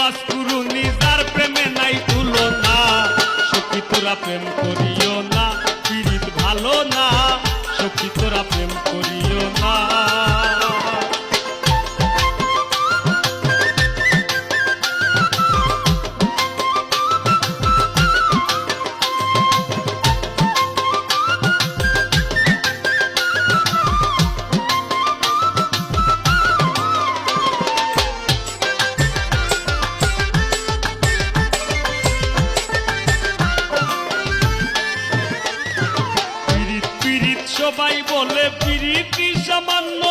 ওয়াজ কুরুনি যার প্রেমে নাই তুলনা। সখী তোরা প্রেম করিও না, পীড়িত ভালো না। সখী তোরা প্রেম করিও না। সবাই বলে পিরিতি সামান্য